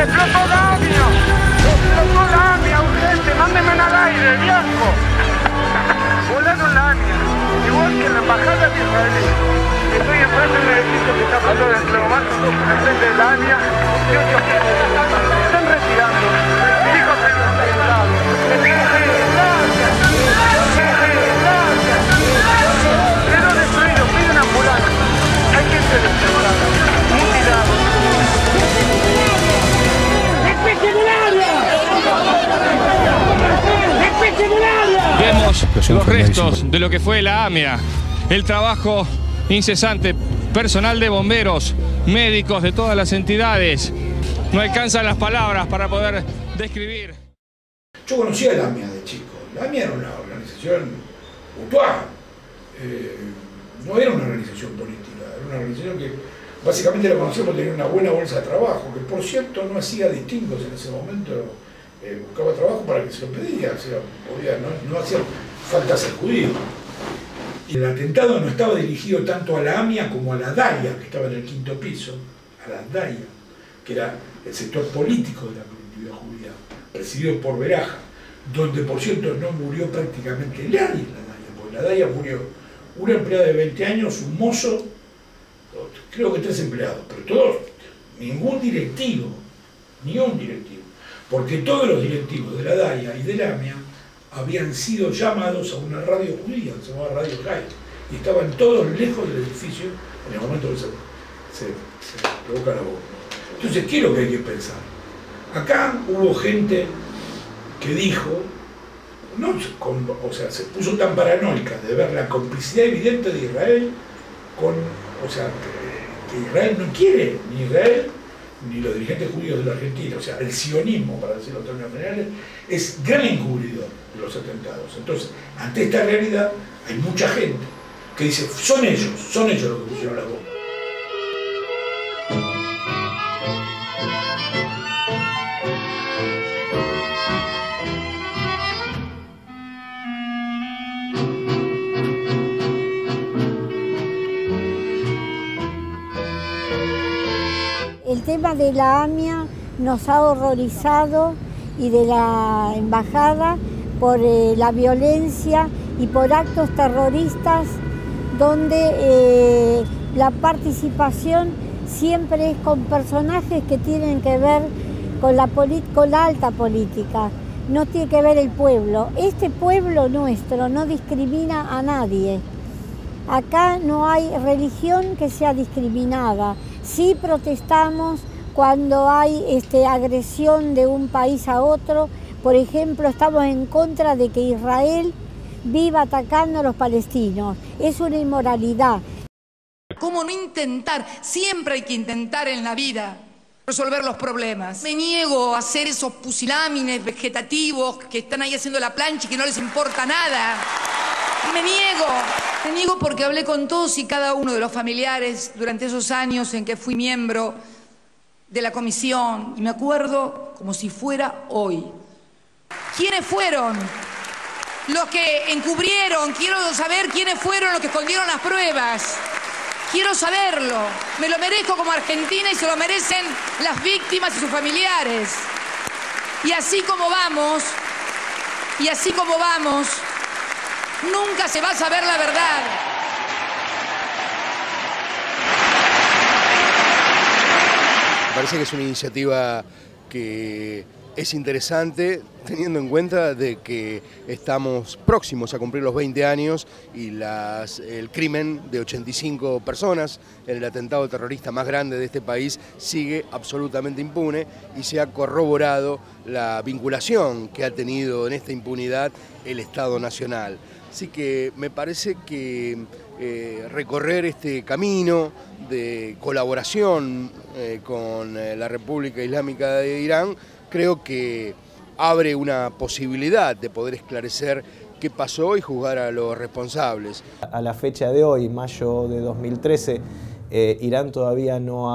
¡Explotó Lamia! ¡Explotó Lamia! ¡Urgente! ¡Mándenme al aire, viejo! Volaron Lamia, igual que en la embajada de Israel. Estoy enfrente del edificio que está pasando del Cleomático, enfrente de Lamia. 18 están retirando. Mis hijos se han sentado. Pero destruido, piden ambulancia. Hay gente destrozada, mutilada. Vemos los restos de lo que fue la AMIA, el trabajo incesante, personal de bomberos, médicos de todas las entidades. No alcanzan las palabras para poder describir. Yo conocía a la AMIA de chico. La AMIA era una organización mutual, no era una organización política, era una organización que básicamente la conocía por tener una buena bolsa de trabajo, que por cierto no hacía distingos en ese momento. Buscaba trabajo para que se lo pedía, o sea, no hacía falta ser judío. Y el atentado no estaba dirigido tanto a la AMIA como a la DAIA, que estaba en el 5º piso, a la DAIA, que era el sector político de la colectividad judía, presidido por Beraja, donde por cierto no murió prácticamente nadie en la DAIA, porque en la DAIA murió una empleada de 20 años, un mozo, creo que 3 empleados, pero todos, ningún directivo, ni un directivo. Porque todos los directivos de la DAIA y de la AMIA habían sido llamados a una radio judía, que se llamaba Radio Jai, y estaban todos lejos del edificio en el momento que se provoca la bomba. Entonces, ¿qué es lo que hay que pensar? Acá hubo gente que dijo, o sea, se puso tan paranoica de ver la complicidad evidente de Israel con, o sea, que Israel no quiere, ni Israel, ni los dirigentes judíos de la Argentina, o sea, el sionismo, para decirlo en términos generales, es gran encubridor de los atentados. Entonces, ante esta realidad, hay mucha gente que dice, son ellos los que pusieron la bomba. El tema de la AMIA nos ha horrorizado y de la embajada por la violencia y por actos terroristas donde la participación siempre es con personajes que tienen que ver con la alta política. No tiene que ver el pueblo. Este pueblo nuestro no discrimina a nadie. Acá no hay religión que sea discriminada. Sí protestamos cuando hay agresión de un país a otro. Por ejemplo, estamos en contra de que Israel viva atacando a los palestinos. Es una inmoralidad. ¿Cómo no intentar? Siempre hay que intentar en la vida resolver los problemas. Me niego a ser esos pusilámines vegetativos que están ahí haciendo la plancha y que no les importa nada. Me niego porque hablé con todos y cada uno de los familiares durante esos años en que fui miembro de la comisión y me acuerdo como si fuera hoy. ¿Quiénes fueron los que encubrieron? Quiero saber quiénes fueron los que escondieron las pruebas. Quiero saberlo. Me lo merezco como argentina y se lo merecen las víctimas y sus familiares. Y así como vamos, nunca se va a saber la verdad. Me parece que es una iniciativa que Es interesante teniendo en cuenta de que estamos próximos a cumplir los 20 años y el crimen de 85 personas en el atentado terrorista más grande de este país sigue absolutamente impune y se ha corroborado la vinculación que ha tenido en esta impunidad el Estado Nacional. Así que me parece que recorrer este camino de colaboración con la República Islámica de Irán creo que abre una posibilidad de poder esclarecer qué pasó y juzgar a los responsables. A la fecha de hoy, mayo de 2013, Irán todavía no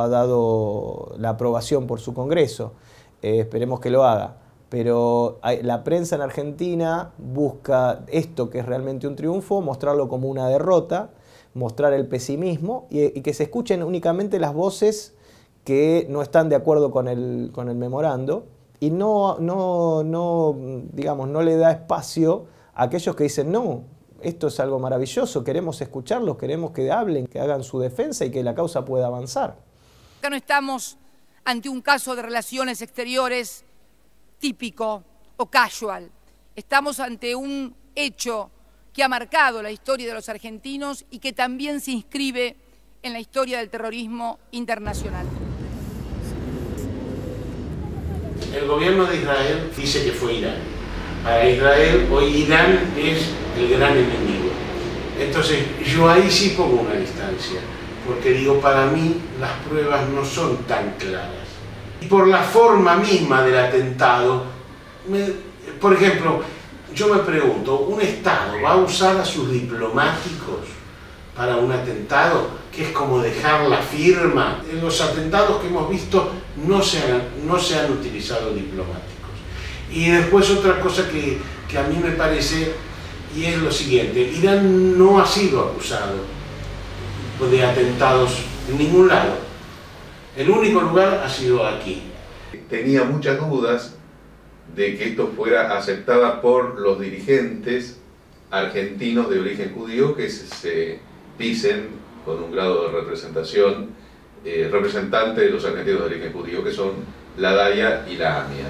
ha dado la aprobación por su Congreso. Esperemos que lo haga. Pero la prensa en Argentina busca esto que es realmente un triunfo, mostrarlo como una derrota, mostrar el pesimismo y que se escuchen únicamente las voces que no están de acuerdo con el memorando y no le da espacio a aquellos que dicen no, esto es algo maravilloso, queremos escucharlos, queremos que hablen, que hagan su defensa y que la causa pueda avanzar. Acá no estamos ante un caso de relaciones exteriores típico o casual, estamos ante un hecho que ha marcado la historia de los argentinos y que también se inscribe en la historia del terrorismo internacional. El gobierno de Israel dice que fue Irán. Para Israel, hoy Irán es el gran enemigo. Entonces, yo ahí sí pongo una distancia, porque digo, para mí las pruebas no son tan claras. Y por la forma misma del atentado, por ejemplo, yo me pregunto, ¿un Estado va a usar a sus diplomáticos para un atentado? Que es como dejar la firma. En los atentados que hemos visto no se han utilizado diplomáticos. Y después otra cosa que a mí me parece, y es lo siguiente, Irán no ha sido acusado de atentados en ningún lado. El único lugar ha sido aquí. Tenía muchas dudas de que esto fuera aceptada por los dirigentes argentinos de origen judío que se dicen con un grado de representación representante de los argentinos de origen judío, que son la DAIA y la AMIA.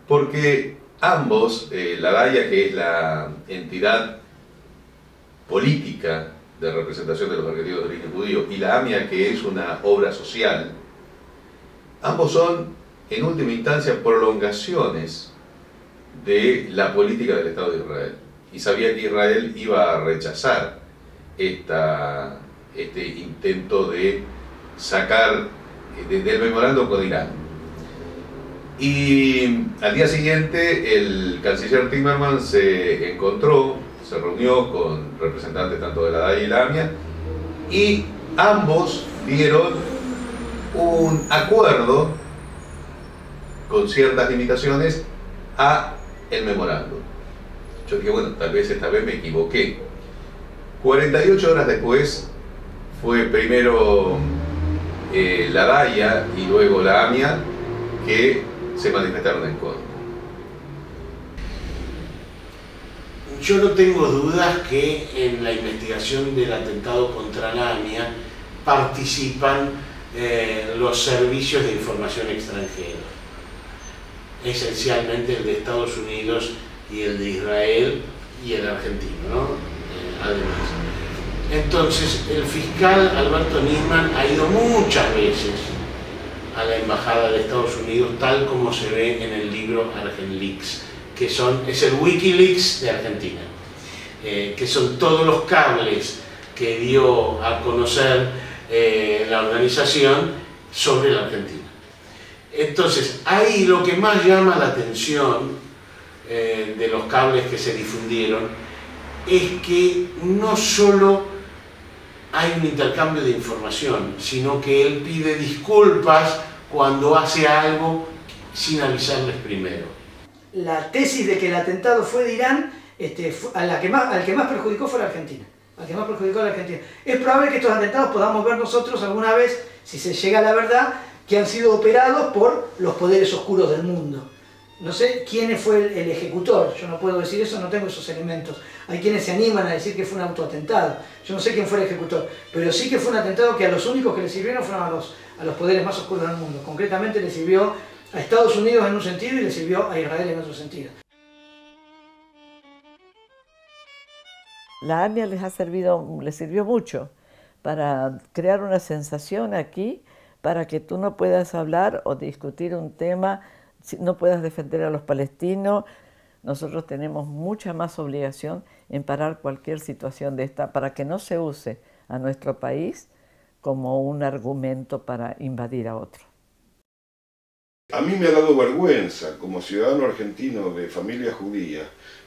Porque ambos, la DAIA, que es la entidad política de representación de los argentinos de origen judío, y la AMIA, que es una obra social, ambos son, en última instancia, prolongaciones de la política del Estado de Israel. Y sabía que Israel iba a rechazar este intento de sacar del memorando con Irán. Y al día siguiente el canciller Timmermans se reunió con representantes tanto de la DAIA y la AMIA, y ambos dieron un acuerdo con ciertas limitaciones a el memorando. Yo dije, bueno, tal vez esta vez me equivoqué. 48 horas después fue primero la DAIA y luego la AMIA que se manifestaron en contra. Yo no tengo dudas que en la investigación del atentado contra la AMIA participan los servicios de información extranjeros, esencialmente el de Estados Unidos y el de Israel y el argentino, ¿no? Además. Entonces, el fiscal Alberto Nisman ha ido muchas veces a la Embajada de Estados Unidos, tal como se ve en el libro ArgenLeaks, que es el Wikileaks de Argentina, que son todos los cables que dio a conocer la organización sobre la Argentina. Entonces, ahí lo que más llama la atención de los cables que se difundieron es que no solo hay un intercambio de información, sino que él pide disculpas cuando hace algo sin avisarles primero. La tesis de que el atentado fue de Irán, al que más perjudicó fue la Argentina. Es probable que estos atentados podamos ver nosotros alguna vez, si se llega a la verdad, que han sido operados por los poderes oscuros del mundo. No sé quién fue el ejecutor, yo no puedo decir eso, no tengo esos elementos. Hay quienes se animan a decir que fue un autoatentado. Yo no sé quién fue el ejecutor, pero sí que fue un atentado que a los únicos que le sirvieron fueron a los poderes más oscuros del mundo. Concretamente le sirvió a Estados Unidos en un sentido y le sirvió a Israel en otro sentido. La AMIA les sirvió mucho para crear una sensación aquí, para que tú no puedas hablar o discutir un tema, no puedas defender a los palestinos. Nosotros tenemos mucha más obligación en parar cualquier situación de esta para que no se use a nuestro país como un argumento para invadir a otro. A mí me ha dado vergüenza, como ciudadano argentino de familia judía,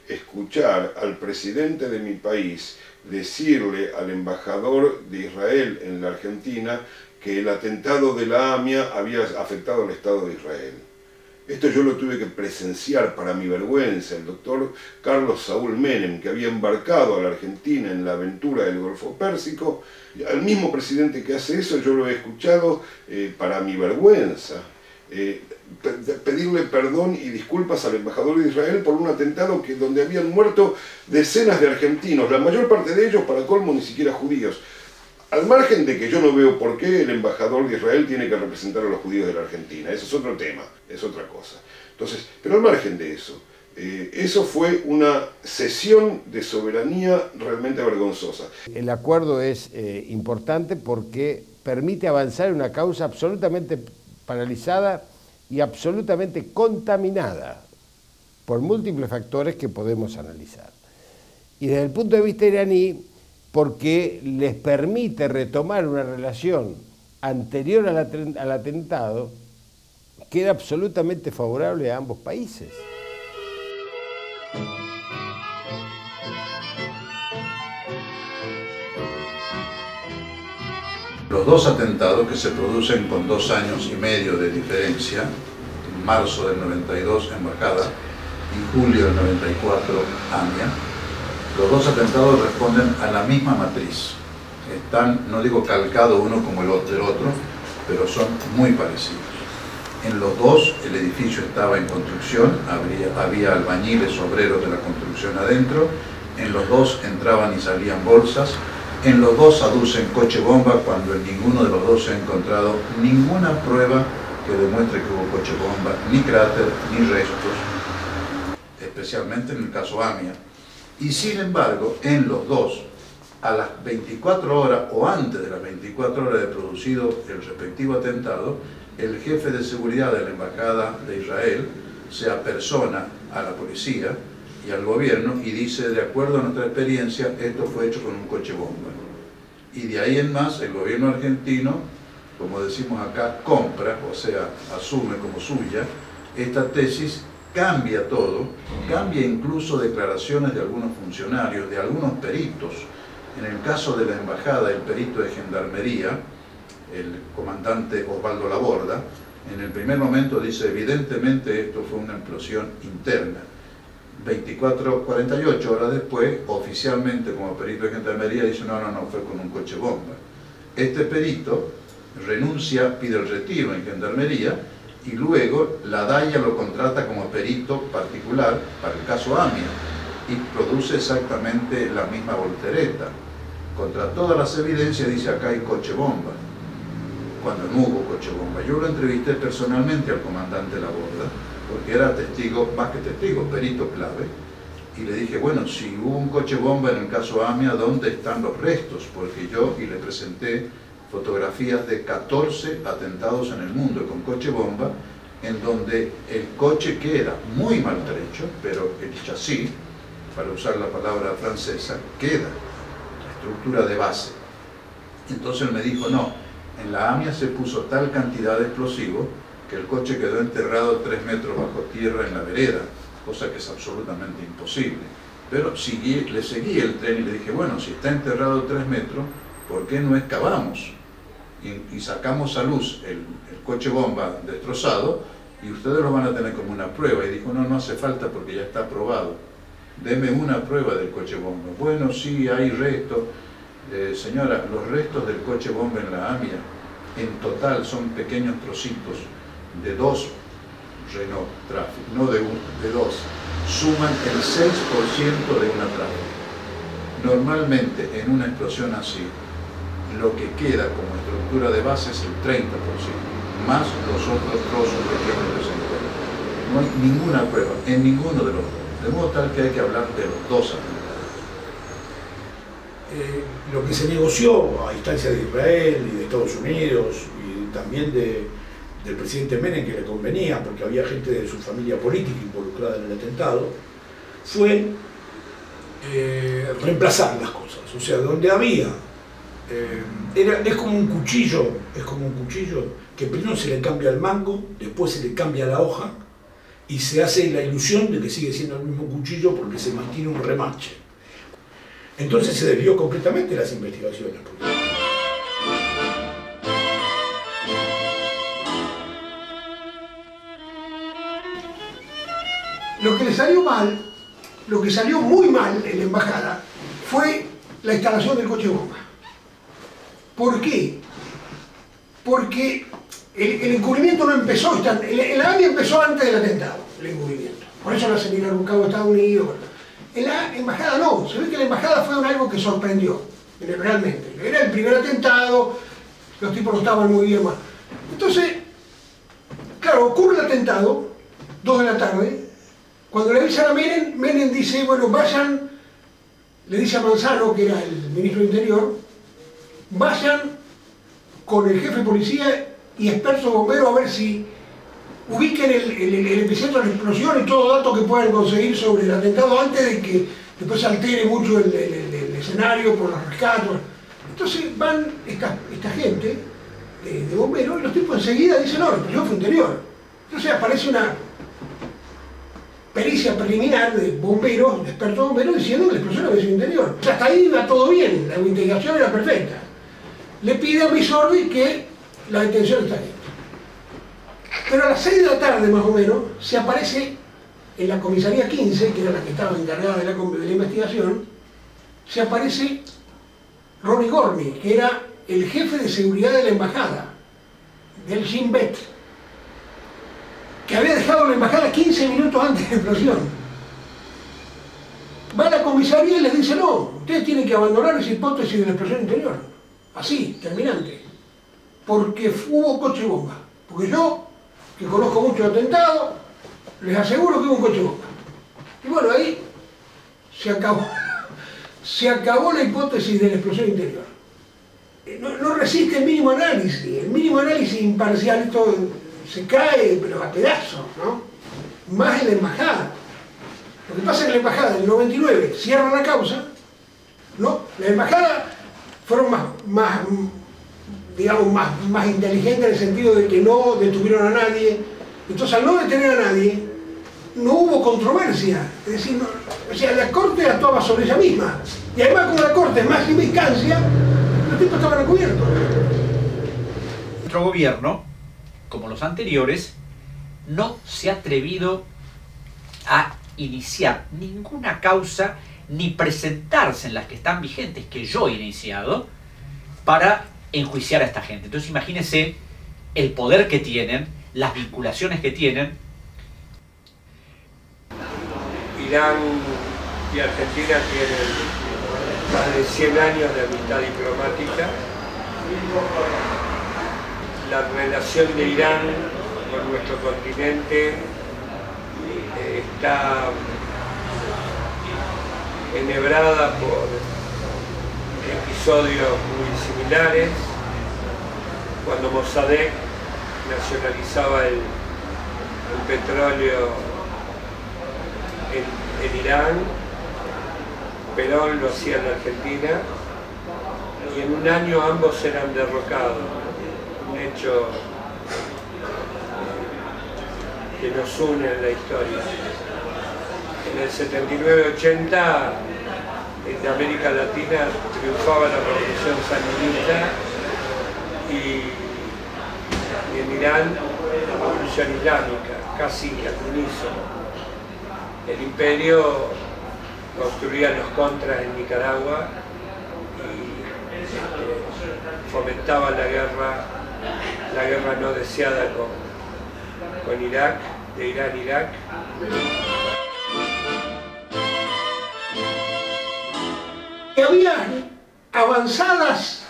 escuchar al presidente de mi país decirle al embajador de Israel en la Argentina que el atentado de la AMIA había afectado al Estado de Israel. Esto yo lo tuve que presenciar para mi vergüenza. El doctor Carlos Saúl Menem, que había embarcado a la Argentina en la aventura del Golfo Pérsico, al mismo presidente que hace eso yo lo he escuchado para mi vergüenza. Pedirle perdón y disculpas al embajador de Israel por un atentado donde habían muerto decenas de argentinos, la mayor parte de ellos, para colmo, ni siquiera judíos. Al margen de que yo no veo por qué el embajador de Israel tiene que representar a los judíos de la Argentina, eso es otro tema, es otra cosa. Entonces, pero al margen de eso, eso fue una cesión de soberanía realmente vergonzosa. El acuerdo es importante porque permite avanzar en una causa absolutamente paralizada y absolutamente contaminada por múltiples factores que podemos analizar. Y desde el punto de vista iraní, porque les permite retomar una relación anterior al atentado que era absolutamente favorable a ambos países. Los dos atentados que se producen con 2 años y medio de diferencia, en marzo del 92 Embajada y julio del 94 AMIA, los dos atentados responden a la misma matriz. Están, no digo calcados uno como el otro, pero son muy parecidos. En los dos el edificio estaba en construcción, había albañiles, obreros de la construcción adentro, en los dos entraban y salían bolsas, en los dos aducen coche bomba cuando en ninguno de los dos se ha encontrado ninguna prueba que demuestre que hubo coche bomba, ni cráter, ni restos, especialmente en el caso AMIA. Y sin embargo, en los dos, a las 24 horas o antes de las 24 horas de producido el respectivo atentado, el jefe de seguridad de la Embajada de Israel se apersona a la policía y al gobierno y dice, de acuerdo a nuestra experiencia, esto fue hecho con un coche bomba. Y de ahí en más, el gobierno argentino, como decimos acá, compra, o sea, asume como suya, esta tesis, cambia todo, cambia incluso declaraciones de algunos funcionarios, de algunos peritos. En el caso de la embajada, el perito de gendarmería, el comandante Osvaldo Laborda, en el primer momento dice, evidentemente esto fue una explosión interna. 48 horas después, oficialmente como perito de gendarmería, dice, no, fue con un coche bomba. Este perito renuncia, pide el retiro en gendarmería, y luego la DAIA lo contrata como perito particular para el caso AMIA y produce exactamente la misma voltereta. Contra todas las evidencias dice acá hay coche bomba, cuando no hubo coche bomba. Yo lo entrevisté personalmente al comandante Laborda, porque era testigo, más que testigo, perito clave, y le dije, bueno, si hubo un coche bomba en el caso AMIA, ¿dónde están los restos? Porque yo, y le presenté fotografías de 14 atentados en el mundo con coche bomba, en donde el coche queda muy maltrecho, pero el chasis, para usar la palabra francesa, queda, la estructura de base. Entonces él me dijo, no, en la AMIA se puso tal cantidad de explosivos que el coche quedó enterrado 3 metros bajo tierra en la vereda, cosa que es absolutamente imposible. Pero le seguí el tren y le dije, bueno, si está enterrado 3 metros, ¿por qué no excavamos? Y sacamos a luz el coche bomba destrozado y ustedes lo van a tener como una prueba. Y dijo, no hace falta porque ya está probado. Deme una prueba del coche bomba. Bueno, sí, hay restos. Señora, los restos del coche bomba en la AMIA, en total son pequeños trocitos de 2 Renault Traffic, no de 1, de 2. Suman el 6% de una Traffic. Normalmente en una explosión así, lo que queda como estructura de base es el 30%, más los otros trozos que tienen que se encuentran. No hay ninguna prueba en ninguno de los dos. De modo tal que hay que hablar de los dos atentados. Lo que se negoció a instancia de Israel y de Estados Unidos y también del presidente Menem, que le convenía porque había gente de su familia política involucrada en el atentado, fue reemplazar las cosas. O sea, donde había es como un cuchillo que primero se le cambia el mango, después se le cambia la hoja y se hace la ilusión de que sigue siendo el mismo cuchillo porque se mantiene un remache. Entonces se desvió completamente las investigaciones. Lo que le salió mal, lo que salió muy mal en la embajada, fue la instalación del coche bomba. ¿Por qué? Porque el encubrimiento no empezó, la AMIA empezó antes del atentado, el encubrimiento. Por eso la señora buscaba a Estados Unidos. En la embajada no, se ve que la embajada fue algo que sorprendió, realmente. Era el primer atentado, los tipos no estaban muy bien más. Entonces, claro, ocurre el atentado, 2 de la tarde, cuando le avisan a Menem, Menem dice, bueno, vayan, le dice a Manzano, que era el ministro de Interior, vayan con el jefe de policía y expertos bomberos a ver si ubiquen el epicentro de la explosión y todo dato que puedan conseguir sobre el atentado antes de que después se altere mucho el escenario por los rescates. Entonces van esta gente de bomberos y los tipos enseguida dicen, no, la explosión fue interior. Entonces aparece una pericia preliminar de bomberos, de expertos bomberos, diciendo que la explosión había sido interior. O sea, hasta ahí iba todo bien, la investigación era perfecta. Le pide a Misordi que la detención está aquí. Pero a las 6 de la tarde, más o menos, se aparece en la comisaría 15, que era la que estaba encargada de la investigación, se aparece Ronnie Gormy, que era el jefe de seguridad de la embajada, del Shin Bet, que había dejado la embajada 15 minutos antes de la explosión. Va a la comisaría y les dice, no, ustedes tienen que abandonar esa hipótesis de la explosión interior. Así, terminante. Porque hubo coche bomba. Porque yo, que conozco mucho atentados, les aseguro que hubo un coche bomba. Y bueno, ahí se acabó la hipótesis de la explosión interior. No resiste el mínimo análisis imparcial, esto se cae, pero a pedazos, ¿no? Más en la embajada. Lo que pasa es que la embajada en el 99 cierra la causa, ¿no? La embajada fueron más inteligentes en el sentido de que no detuvieron a nadie. Entonces, al no detener a nadie, no hubo controversia. Es decir, o sea, la Corte actuaba sobre ella misma. Y además, como la Corte es más sin distancia, los tipos estaban cubiertos. Nuestro gobierno, como los anteriores, no se ha atrevido a iniciar ninguna causa ni presentarse en las que están vigentes, que yo he iniciado, para enjuiciar a esta gente. Entonces imagínense el poder que tienen, las vinculaciones que tienen. Irán y Argentina tienen más de 100 años de amistad diplomática. La relación de Irán con nuestro continente está enhebrada por episodios muy similares. Cuando Mossadegh nacionalizaba el petróleo en Irán, Perón lo hacía en Argentina, y en un año ambos eran derrocados. Un hecho que nos une en la historia. En el 79-80, en América Latina triunfaba la revolución sandinista y en Irán la revolución islámica, casi al unísono. El imperio construía los contras en Nicaragua y fomentaba la guerra no deseada con Irak, de Irán-Irak. Había avanzadas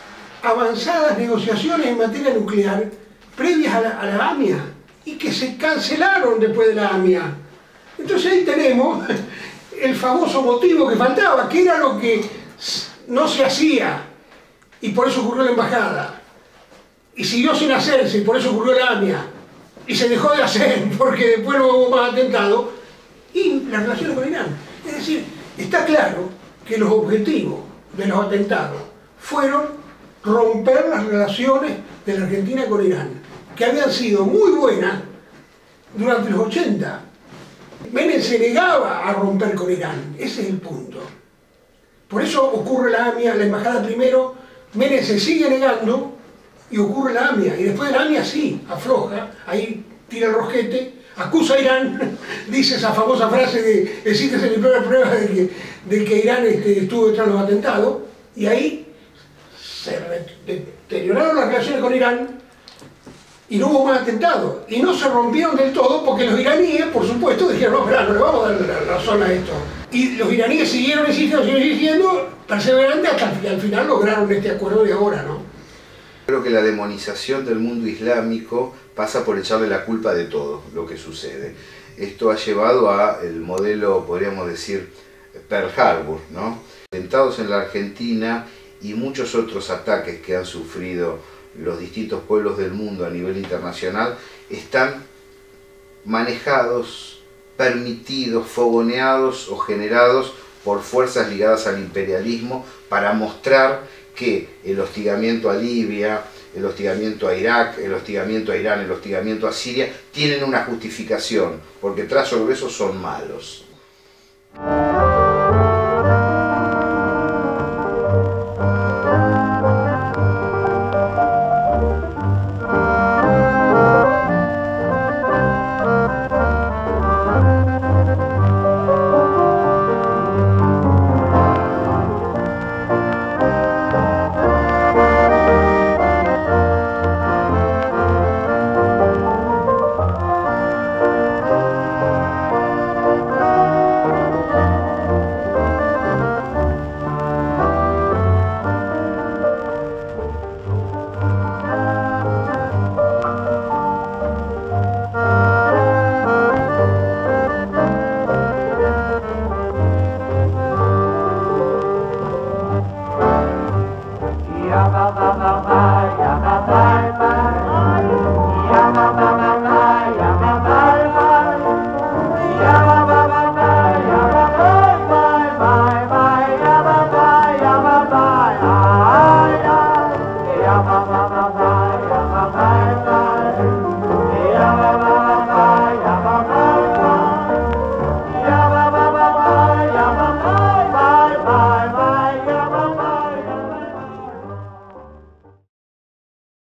negociaciones en materia nuclear previas a la AMIA y que se cancelaron después de la AMIA. Entonces ahí tenemos el famoso motivo que faltaba, que era lo que no se hacía y por eso ocurrió la embajada. Y siguió sin hacerse y por eso ocurrió la AMIA. Y se dejó de hacer porque después no hubo más atentados y las relaciones con Irán. Es decir, está claro que los objetivos de los atentados fueron romper las relaciones de la Argentina con Irán, que habían sido muy buenas durante los 80. Menem se negaba a romper con Irán, ese es el punto. Por eso ocurre la AMIA, la embajada primero, Menem se sigue negando y ocurre la AMIA. Y después de la AMIA sí, afloja, ahí tira el rosquete, acusa a Irán, dice esa famosa frase de existe mi primera prueba de que Irán estuvo detrás de los atentados, y ahí se deterioraron las relaciones con Irán y no hubo más atentados. Y no se rompieron del todo porque los iraníes, por supuesto, dijeron, no, espera, no le vamos a dar la razón a esto. Y los iraníes siguieron insistiendo, perseverantes, hasta que al final lograron este acuerdo de ahora, ¿no? Creo que la demonización del mundo islámico pasa por echarle la culpa de todo lo que sucede. Esto ha llevado al modelo, podríamos decir, Pearl Harbor, ¿no? Atentados en la Argentina y muchos otros ataques que han sufrido los distintos pueblos del mundo a nivel internacional están manejados, permitidos, fogoneados o generados por fuerzas ligadas al imperialismo para mostrar que el hostigamiento a Libia, el hostigamiento a Irak, el hostigamiento a Irán, el hostigamiento a Siria tienen una justificación, porque tras sobre eso son malos.